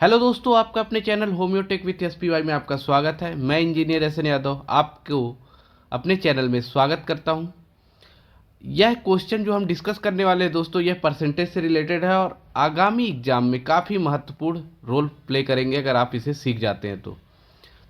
Hello दोस्तों, आपका अपने चैनल होम्योटेक विथ एसपीवाई में आपका स्वागत है। मैं इंजीनियर एस एन यादव आपको अपने चैनल में स्वागत करता हूं। यह क्वेश्चन जो हम डिस्कस करने वाले हैं दोस्तों, यह परसेंटेज से रिलेटेड है और आगामी एग्जाम में काफ़ी महत्वपूर्ण रोल प्ले करेंगे अगर आप इसे सीख जाते हैं तो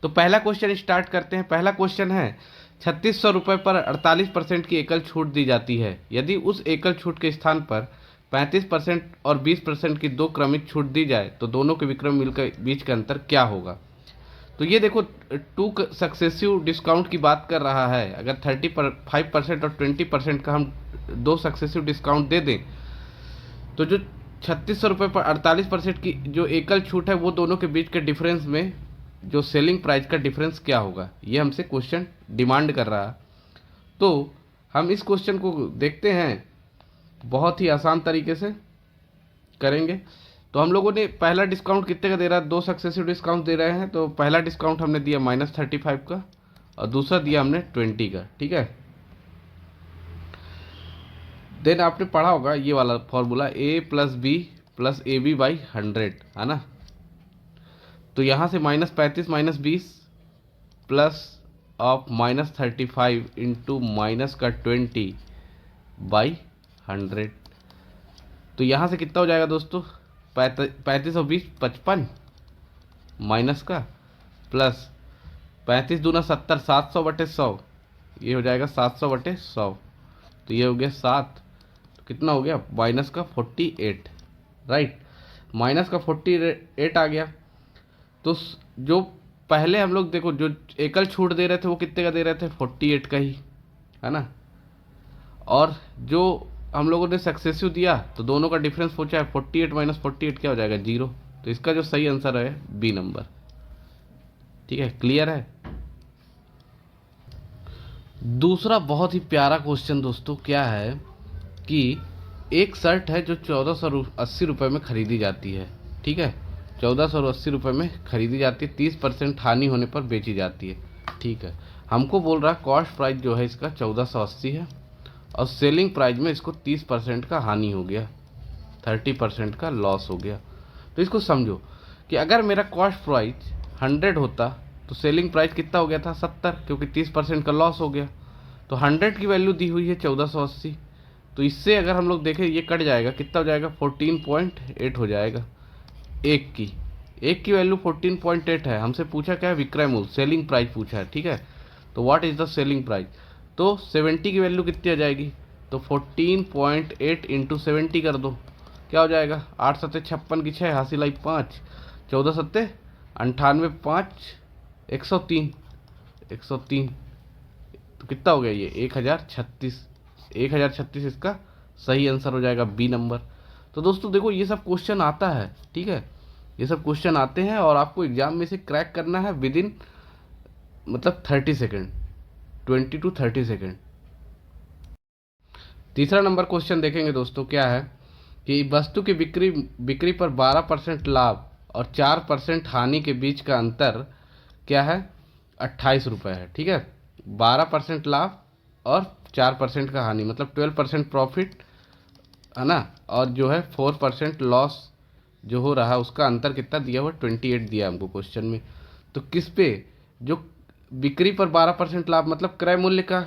पहला क्वेश्चन स्टार्ट करते हैं। पहला क्वेश्चन है, 3600 रुपये पर 48% की एकल छूट दी जाती है। यदि उस एकल छूट के स्थान पर 35% और 20% की दो क्रमिक छूट दी जाए तो दोनों के विक्रम मिल के बीच का अंतर क्या होगा। तो ये देखो, टू सक्सेसिव डिस्काउंट की बात कर रहा है। अगर 35% और 20% का हम दो सक्सेसिव डिस्काउंट दे दें तो जो 3600 रुपये पर 48% की जो एकल छूट है वो दोनों के बीच के डिफरेंस में जो सेलिंग प्राइस का डिफरेंस क्या होगा, ये हमसे क्वेश्चन डिमांड कर रहा है। तो हम इस क्वेश्चन को देखते हैं, बहुत ही आसान तरीके से करेंगे। तो हम लोगों ने पहला डिस्काउंट कितने का दे रहा है, दो सक्सेसिव डिस्काउंट दे रहे हैं। तो पहला डिस्काउंट हमने दिया -35 का और दूसरा दिया हमने 20 का, ठीक है। देन आपने पढ़ा होगा ये वाला फॉर्मूला, A+B+AB/100, है ना। तो यहाँ से -35 -20 प्लस ऑफ -35 इंटू माइनस का 20/100। तो यहाँ से कितना हो जाएगा दोस्तों, 35 और 20 55 माइनस का प्लस 35 दूना 70, 700/100, ये हो जाएगा 700/100। तो ये हो गया 7, तो कितना हो गया माइनस का 48, राइट। माइनस का 48 आ गया। तो जो पहले हम लोग देखो जो एकल छूट दे रहे थे वो कितने का दे रहे थे, 48 का ही, है ना। और जो हम लोगों ने सक्सेसिव दिया तो दोनों का डिफरेंस पूछा है, 48 माइनस 48 क्या हो जाएगा, 0। तो इसका जो सही आंसर है बी नंबर, ठीक है। क्लियर है। दूसरा बहुत ही प्यारा क्वेश्चन दोस्तों क्या है कि एक शर्ट है जो 1480 रुपये में खरीदी जाती है, ठीक है। 1480 रुपये में खरीदी जाती है, 30% हानि होने पर बेची जाती है, ठीक है। हमको बोल रहा है कॉस्ट प्राइस जो है इसका 1480 है और सेलिंग प्राइस में इसको 30% का हानि हो गया, 30% का लॉस हो गया। तो इसको समझो कि अगर मेरा कॉस्ट प्राइस 100 होता तो सेलिंग प्राइस कितना हो गया था, 70, क्योंकि 30% का लॉस हो गया। तो 100 की वैल्यू दी हुई है 1480, तो इससे अगर हम लोग देखें ये कट जाएगा, कितना हो जाएगा, 14.8 हो जाएगा। एक की वैल्यू 14.8 है। हमसे पूछा क्या है, विक्रय मूल्य, सेलिंग प्राइस पूछा है, ठीक है। तो what is the selling price, तो 70 की वैल्यू कितनी आ जाएगी, तो 14.8 इंटू 70 कर दो, क्या हो जाएगा, 8 सत्ते 56 की 6 हासिल आई 5, 14 सत्ते 98, 5 103, 103। तो कितना हो गया ये 1036, 1036 इसका सही आंसर हो जाएगा बी नंबर। तो दोस्तों देखो ये सब क्वेश्चन आता है, ठीक है। ये सब क्वेश्चन आते हैं और आपको एग्जाम में से क्रैक करना है विद इन मतलब 30 सेकेंड, 20 to 30 सेकेंड। तीसरा नंबर क्वेश्चन देखेंगे दोस्तों क्या है कि वस्तु की बिक्री पर 12% लाभ और 4% हानि के बीच का अंतर क्या है, 28 रुपये है, ठीक है। 12% लाभ और 4% का हानि मतलब 12% प्रॉफिट, है ना। और जो है 4% लॉस जो हो रहा है उसका अंतर कितना दिया हुआ, 28 दिया हमको क्वेश्चन में। तो किस पे, जो बिक्री पर 12% लाभ मतलब क्रय मूल्य का,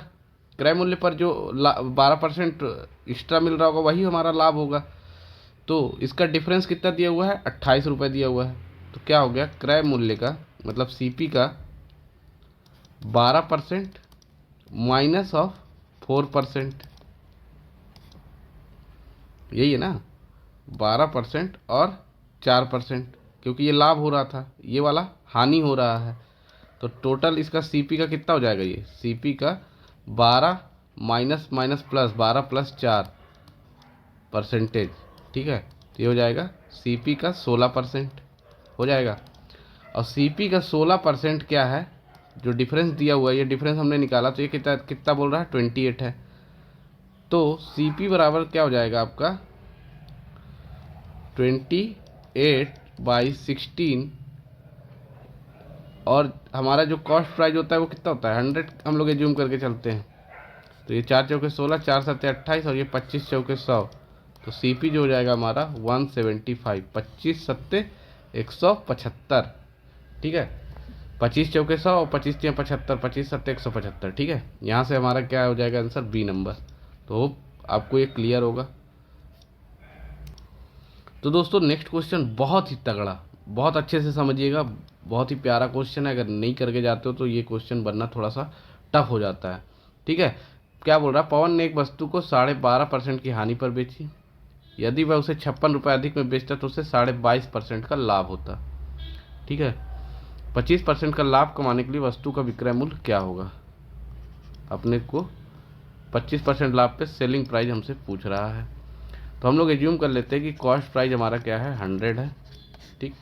क्रय मूल्य पर जो 12% एक्स्ट्रा मिल रहा होगा वही हमारा लाभ होगा। तो इसका डिफरेंस कितना दिया हुआ है, 28 रुपये दिया हुआ है। तो क्या हो गया, क्रय मूल्य का मतलब सीपी का 12% माइनस ऑफ 4%, यही है ना, 12% और 4%, क्योंकि ये लाभ हो रहा था, ये वाला हानि हो रहा है। तो टोटल इसका सीपी का कितना हो जाएगा, ये सीपी का 12 माइनस माइनस प्लस 12 प्लस 4%, ठीक है। तो ये हो जाएगा सीपी का 16% हो जाएगा। और सीपी का 16% क्या है, जो डिफरेंस दिया हुआ है, ये डिफरेंस हमने निकाला तो ये कितना कितना बोल रहा है, 28 है। तो सीपी बराबर क्या हो जाएगा आपका, 28/16, और हमारा जो कॉस्ट प्राइस होता है वो कितना होता है, 100 हम लोग एज्यूम करके चलते हैं। तो ये 4 चौके 16, 4 सत्ते 28 और ये 25 चौके 100। तो सीपी जो हो जाएगा हमारा 175, 25 सत्ते 175, ठीक है। 25 चौके 100 और 25 तिया 75, 25 सत्ते 175, ठीक है। यहाँ से हमारा क्या हो जाएगा आंसर, बी नंबर। तो होप आपको ये क्लियर होगा। तो दोस्तों नेक्स्ट क्वेश्चन बहुत ही तगड़ा, बहुत अच्छे से समझिएगा, बहुत ही प्यारा क्वेश्चन है। अगर नहीं करके जाते हो तो ये क्वेश्चन बनना थोड़ा सा टफ हो जाता है, ठीक है। क्या बोल रहा है, पवन ने एक वस्तु को 12.5% की हानि पर बेची। यदि वह उसे 56 रुपये अधिक में बेचता तो उसे 22.5% का लाभ होता, ठीक है। 25% का लाभ कमाने के लिए वस्तु का विक्रय मूल्य क्या होगा। अपने को 25% लाभ पे सेलिंग प्राइस हमसे पूछ रहा है। तो हम लोग एज्यूम कर लेते हैं कि कॉस्ट प्राइस हमारा क्या है, 100 है, ठीक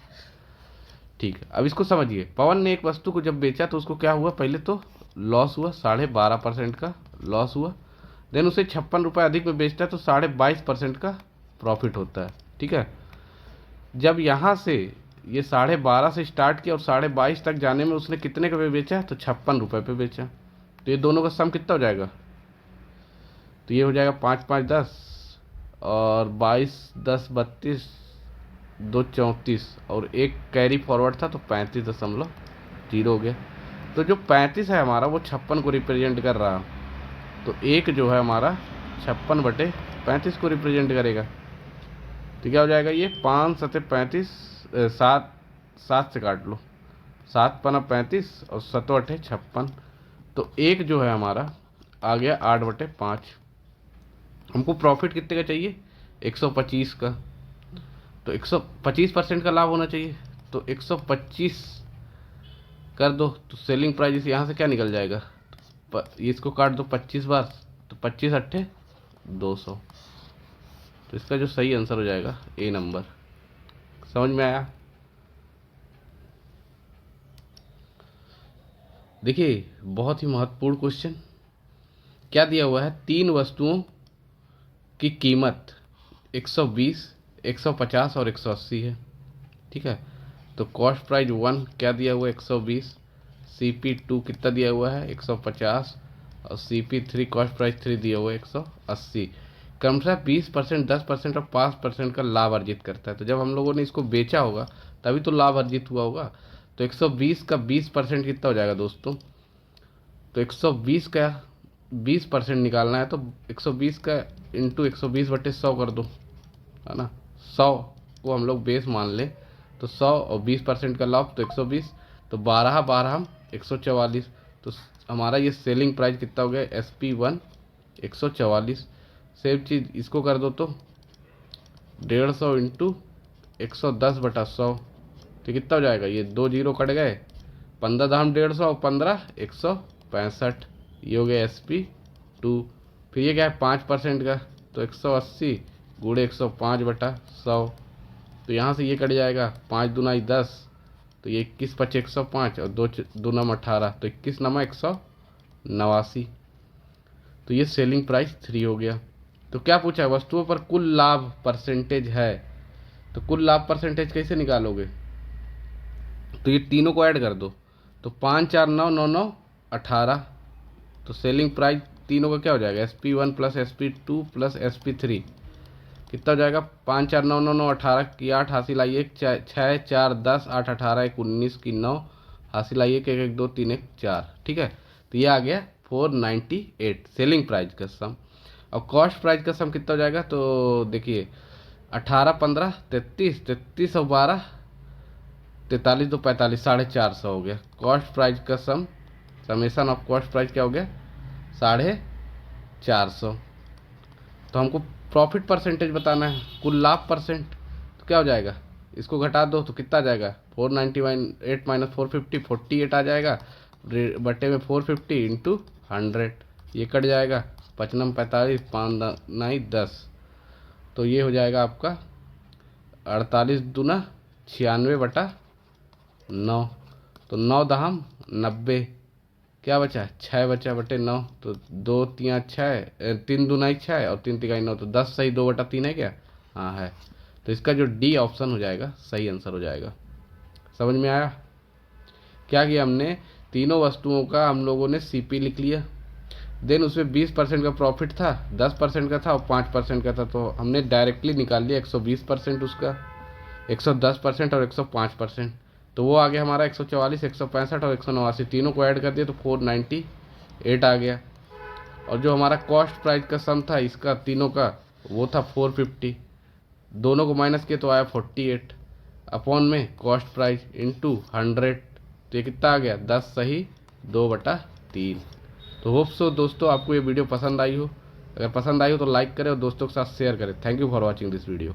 ठीक है। अब इसको समझिए, पवन ने एक वस्तु को जब बेचा तो उसको क्या हुआ, पहले तो लॉस हुआ, 12.5% का लॉस हुआ। देन उसे 56 रुपये अधिक में बेचता है तो 22.5% का प्रॉफिट होता है, ठीक है। जब यहाँ से ये 12.5 से स्टार्ट किया और 22.5 तक जाने में उसने कितने का पे बेचा, तो 56 रुपये पे बेचा। तो ये दोनों का सम कितना हो जाएगा, तो ये हो जाएगा 5 5 10 और 22 10 32 2 34 और एक कैरी फॉरवर्ड था तो 35.0 हो गया। तो जो 35 है हमारा वो 56 को रिप्रेजेंट कर रहा, तो एक जो है हमारा 56/35 को रिप्रेजेंट करेगा। तो क्या हो जाएगा, ये 5 7 35, 7 से काट लो, 7 पना 35 और 7 8 56। तो एक जो है हमारा आ गया 8/5। हमको प्रॉफिट कितने का चाहिए, 125 का। तो 125% का लाभ होना चाहिए, तो 125 कर दो तो सेलिंग प्राइस यहाँ से क्या निकल जाएगा, इसको काट दो 25 बार, तो 25 अट्ठे 200। तो इसका जो सही आंसर हो जाएगा ए नंबर। समझ में आया। देखिए बहुत ही महत्वपूर्ण क्वेश्चन। क्या दिया हुआ है, 3 वस्तुओं की कीमत 120, 150 और 180 है, ठीक है। तो कॉस्ट प्राइस 1 क्या दिया हुआ है, 120। CP2 कितना दिया हुआ है, 150 और CP3 कॉस्ट प्राइस 3 दिया हुआ है 180। क्रमशः 20%, 10% और 5% का लाभ अर्जित करता है। तो जब हम लोगों ने इसको बेचा होगा तभी तो लाभ अर्जित हुआ होगा। तो 120 का 20% कितना हो जाएगा दोस्तों, तो 120 का 20% निकालना है तो 120 का इंटू 120/100 कर दो, है ना। 100 को हम लोग बेस मान ले तो 100 और 20% का लाभ तो 120, तो 12 12 हम 144। तो हमारा ये सेलिंग प्राइस कितना हो गया, SP1 144। सेम चीज़ इसको कर दो तो 150 इंटू 110/100, तो कितना हो जाएगा, ये 2 जीरो कट गए, 15 दाम 150 और 15 165। ये हो गया SP2। फिर ये क्या है 5% का, तो 180 गुणे 105/100। तो यहाँ से ये कट जाएगा, 5 दूना 10, तो ये 21 5 105 और 2 दूना 18, तो 21 नमा 189। तो ये सेलिंग प्राइस 3 हो गया। तो क्या पूछा है, वस्तुओं पर कुल लाभ परसेंटेज है। तो कुल लाभ परसेंटेज कैसे निकालोगे, तो ये तीनों को ऐड कर दो, तो 5 4 9 9 9 18। तो सेलिंग प्राइस तीनों का क्या हो जाएगा, SP1 plus SP2 plus SP3 कितना हो जाएगा, 5 4 9 9 9 18 की 8 हासिल आई 1 6 4 10 8 18 1 19 की 9 हासिल आई 1 1 2 3 1 4, ठीक है। तो ये आ गया 498 सेलिंग प्राइस का सम। और कॉस्ट प्राइस का सम कितना हो जाएगा, तो देखिए 18 15 33 33 और 12 43 2 45 450 हो गया। कॉस्ट प्राइस का सम, समेशन ऑफ कॉस्ट प्राइस क्या हो गया, 450। तो हमको प्रॉफिट परसेंटेज बताना है, कुल लाभ परसेंट। तो क्या हो जाएगा, इसको घटा दो तो कितना आ जाएगा, 498 माइनस 450 48 आ जाएगा, बटे में 450 इंटू 100, ये कट जाएगा, 55 45 5 9 10। तो ये हो जाएगा आपका 48 दूना 96/9। तो 9 दहम 90, क्या बचा, 6 बचा बटे 9, तो 2 3 6 3 दूना 6 और 3 3 9, तो 10 सही 2/3 है क्या, हाँ है। तो इसका जो डी ऑप्शन हो जाएगा सही आंसर हो जाएगा। समझ में आया। क्या किया हमने, तीनों वस्तुओं का हम लोगों ने CP लिख लिया, देन उसमें 20% का प्रॉफिट था, 10% का था और 5% का था, तो हमने डायरेक्टली निकाल लिया 120% उसका। 110% और 105%। तो वो आ गया हमारा 144, 165 और 189, तीनों को ऐड कर दिया तो 498 आ गया। और जो हमारा कॉस्ट प्राइस का सम था इसका तीनों का, वो था 450, दोनों को माइनस किया तो आया 48 अपॉन में कॉस्ट प्राइस इंटू 100। तो ये कितना आ गया 10 सही 2/3। तो होप सो दोस्तों आपको ये वीडियो पसंद आई हो। अगर पसंद आई हो तो लाइक करें और दोस्तों के साथ शेयर करें। Thank you for watching this video.